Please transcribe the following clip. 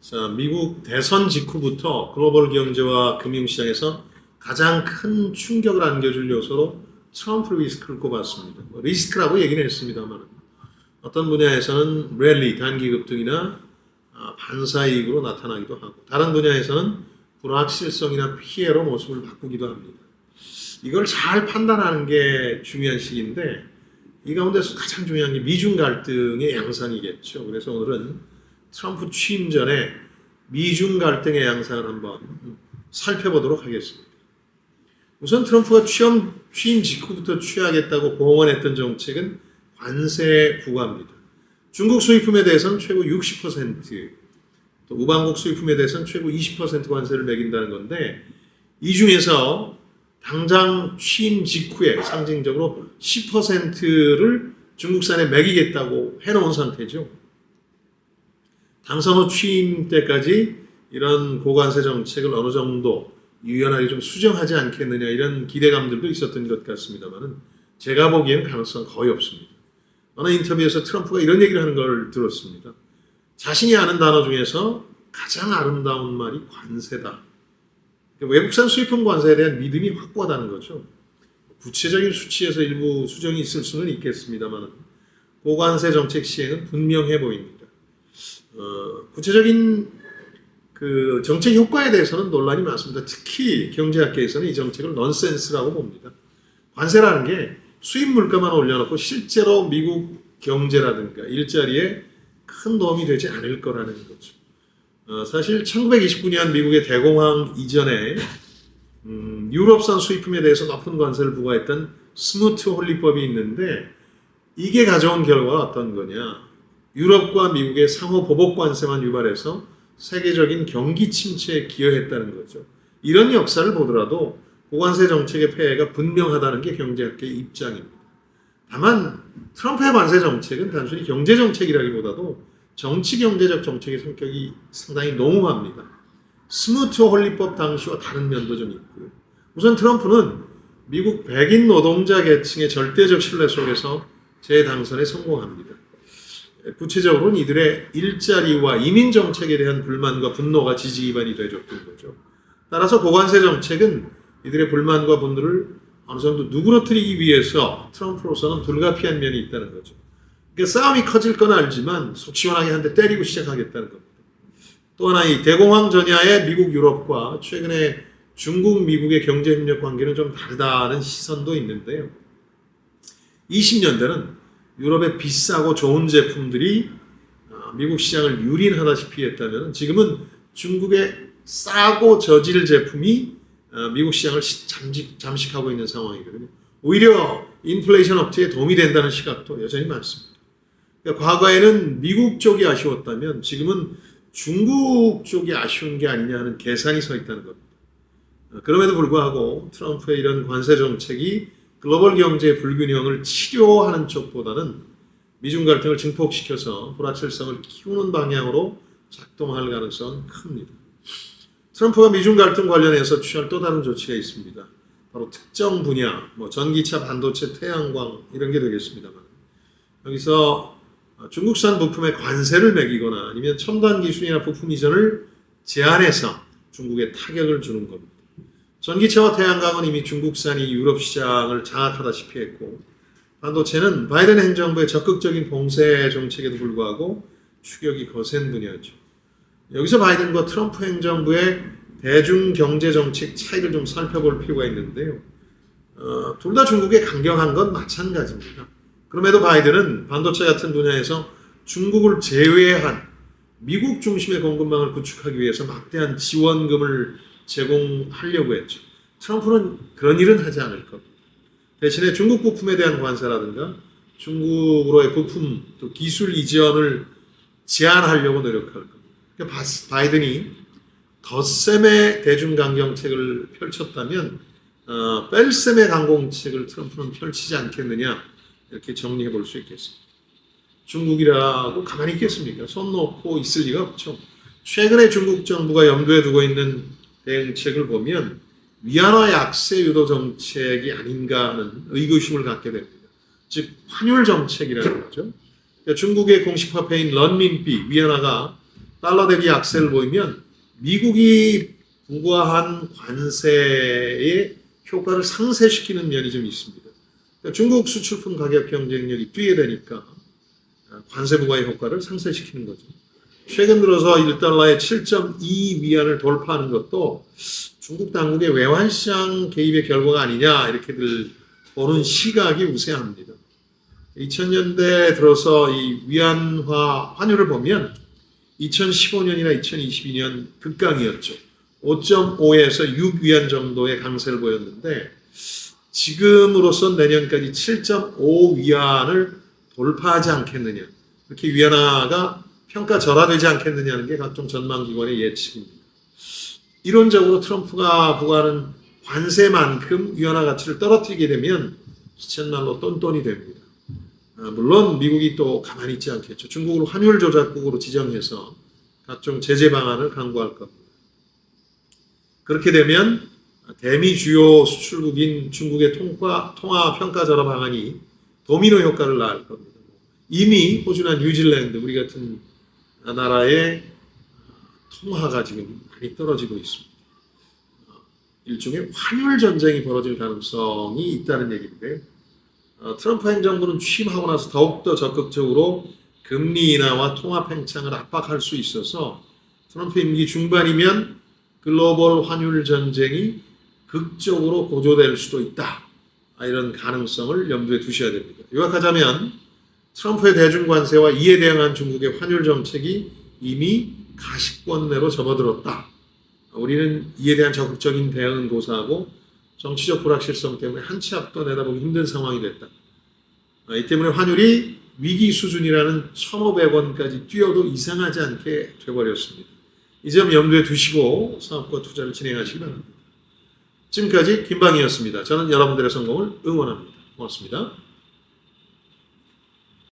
자, 미국 대선 직후부터 글로벌 경제와 금융시장에서 가장 큰 충격을 안겨줄 요소로 트럼프 리스크를 꼽았습니다. 리스크라고 얘기는 했습니다만 어떤 분야에서는 랠리, 단기 급등이나 반사이익으로 나타나기도 하고 다른 분야에서는 불확실성이나 피해로 모습을 바꾸기도 합니다. 이걸 잘 판단하는 게 중요한 시기인데 이 가운데서 가장 중요한 게 미중 갈등의 양상이겠죠. 그래서 오늘은 트럼프 취임 전에 미중 갈등의 양상을 한번 살펴보도록 하겠습니다. 우선 트럼프가 취임 직후부터 취하겠다고 공언했던 정책은 관세 부과입니다. 중국 수입품에 대해서는 최고 60%, 또 우방국 수입품에 대해서는 최고 20% 관세를 매긴다는 건데 이 중에서 당장 취임 직후에 상징적으로 10%를 중국산에 매기겠다고 해놓은 상태죠. 당선 후 취임 때까지 이런 고관세 정책을 어느 정도 유연하게 좀 수정하지 않겠느냐 이런 기대감들도 있었던 것 같습니다만은 제가 보기에는 가능성 거의 없습니다. 어느 인터뷰에서 트럼프가 이런 얘기를 하는 걸 들었습니다. 자신이 아는 단어 중에서 가장 아름다운 말이 관세다. 외국산 수입품 관세에 대한 믿음이 확고하다는 거죠. 구체적인 수치에서 일부 수정이 있을 수는 있겠습니다만 고관세 정책 시행은 분명해 보입니다. 구체적인 그 정책 효과에 대해서는 논란이 많습니다. 특히 경제학계에서는 이 정책을 넌센스라고 봅니다. 관세라는 게 수입 물가만 올려놓고 실제로 미국 경제라든가 일자리에 큰 도움이 되지 않을 거라는 거죠. 사실 1929년 미국의 대공황 이전에 유럽산 수입품에 대해서 높은 관세를 부과했던 스무트 홀리법이 있는데 이게 가져온 결과가 어떤 거냐. 유럽과 미국의 상호 보복 관세만 유발해서 세계적인 경기 침체에 기여했다는 거죠. 이런 역사를 보더라도 고관세 정책의 폐해가 분명하다는 게 경제학계의 입장입니다. 다만 트럼프의 관세 정책은 단순히 경제 정책이라기보다도 정치 경제적 정책의 성격이 상당히 농후합니다. 스무트 홀리법 당시와 다른 면도 좀 있고요. 우선 트럼프는 미국 백인 노동자 계층의 절대적 신뢰 속에서 재당선에 성공합니다. 구체적으로는 이들의 일자리와 이민 정책에 대한 불만과 분노가 지지 기반이 되어줬던 거죠. 따라서 고관세 정책은 이들의 불만과 분노를 어느 정도 누그러뜨리기 위해서 트럼프로서는 불가피한 면이 있다는 거죠. 그러니까 싸움이 커질 건 알지만 속 시원하게 한 대 때리고 시작하겠다는 겁니다. 또 하나 이 대공황 전야의 미국 유럽과 최근에 중국 미국의 경제협력 관계는 좀 다르다는 시선도 있는데요. 20년대는 유럽의 비싸고 좋은 제품들이 미국 시장을 유린하다시피 했다면 지금은 중국의 싸고 저질 제품이 미국 시장을 잠식하고 있는 상황이거든요. 오히려 인플레이션 억제에 도움이 된다는 시각도 여전히 많습니다. 그러니까 과거에는 미국 쪽이 아쉬웠다면 지금은 중국 쪽이 아쉬운 게 아니냐는 계산이 서 있다는 겁니다. 그럼에도 불구하고 트럼프의 이런 관세 정책이 글로벌 경제의 불균형을 치료하는 쪽보다는 미중 갈등을 증폭시켜서 불확실성을 키우는 방향으로 작동할 가능성은 큽니다. 트럼프가 미중 갈등 관련해서 취할 또 다른 조치가 있습니다. 바로 특정 분야, 전기차, 반도체, 태양광 이런 게 되겠습니다만 여기서 중국산 부품에 관세를 매기거나 아니면 첨단 기술이나 부품 이전을 제한해서 중국에 타격을 주는 겁니다. 전기차와 태양광은 이미 중국산이 유럽 시장을 장악하다시피 했고 반도체는 바이든 행정부의 적극적인 봉쇄 정책에도 불구하고 추격이 거센 분야죠. 여기서 바이든과 트럼프 행정부의 대중 경제 정책 차이를 좀 살펴볼 필요가 있는데요. 둘 다 중국에 강경한 건 마찬가지입니다. 그럼에도 바이든은 반도체 같은 분야에서 중국을 제외한 미국 중심의 공급망을 구축하기 위해서 막대한 지원금을 제공하려고 했죠. 트럼프는 그런 일은 하지 않을 겁니다. 대신에 중국 부품에 대한 관세라든가 중국으로의 부품 또 기술 이전을 제한하려고 노력할 겁니다. 그러니까 바이든이 덧셈의 대중강경책을 펼쳤다면 뺄셈의 강공책을 트럼프는 펼치지 않겠느냐 이렇게 정리해 볼 수 있겠습니다. 중국이라고 가만히 있겠습니까? 손 놓고 있을 리가 없죠. 최근에 중국 정부가 염두에 두고 있는 대응책을 보면 위안화 약세 유도 정책이 아닌가 하는 의구심을 갖게 됩니다. 즉 환율 정책이라는 거죠. 그러니까 중국의 공식 화폐인 런민비, 위안화가 달러 대비 약세를 보이면 미국이 부과한 관세의 효과를 상쇄시키는 면이 좀 있습니다. 그러니까 중국 수출품 가격 경쟁력이 뛰게 되니까 관세 부과의 효과를 상쇄시키는 거죠. 최근 들어서 1달러에 7.2 위안을 돌파하는 것도 중국 당국의 외환시장 개입의 결과가 아니냐 이렇게들 보는 시각이 우세합니다. 2000년대 들어서 이 위안화 환율을 보면 2015년이나 2022년 극강이었죠. 5.5에서 6위안 정도의 강세를 보였는데 지금으로선 내년까지 7.5 위안을 돌파하지 않겠느냐. 이렇게 위안화가 평가절하되지 않겠느냐는 게 각종 전망기관의 예측입니다. 이론적으로 트럼프가 부과하는 관세만큼 위안화 가치를 떨어뜨리게 되면 시쳇말로 똔똔이 됩니다. 물론 미국이 또 가만히 있지 않겠죠. 중국을 환율 조작국으로 지정해서 각종 제재 방안을 강구할 겁니다. 그렇게 되면 대미 주요 수출국인 중국의 통화 평가 절하 방안이 도미노 효과를 낳을 겁니다. 이미 호주나 뉴질랜드 우리 같은 나라의 통화가 지금 많이 떨어지고 있습니다. 일종의 환율 전쟁이 벌어질 가능성이 있다는 얘기인데 트럼프 행정부는 취임하고 나서 더욱더 적극적으로 금리 인하와 통화 팽창을 압박할 수 있어서 트럼프 임기 중반이면 글로벌 환율 전쟁이 극적으로 고조될 수도 있다. 이런 가능성을 염두에 두셔야 됩니다. 요약하자면 트럼프의 대중 관세와 이에 대응한 중국의 환율 정책이 이미 가시권 내로 접어들었다. 우리는 이에 대한 적극적인 대응은 고사하고 정치적 불확실성 때문에 한 치 앞도 내다보기 힘든 상황이 됐다. 이 때문에 환율이 위기 수준이라는 1,500원까지 뛰어도 이상하지 않게 돼버렸습니다. 이 점 염두에 두시고 사업과 투자를 진행하시기 바랍니다. 지금까지 김방희였습니다. 저는 여러분들의 성공을 응원합니다. 고맙습니다.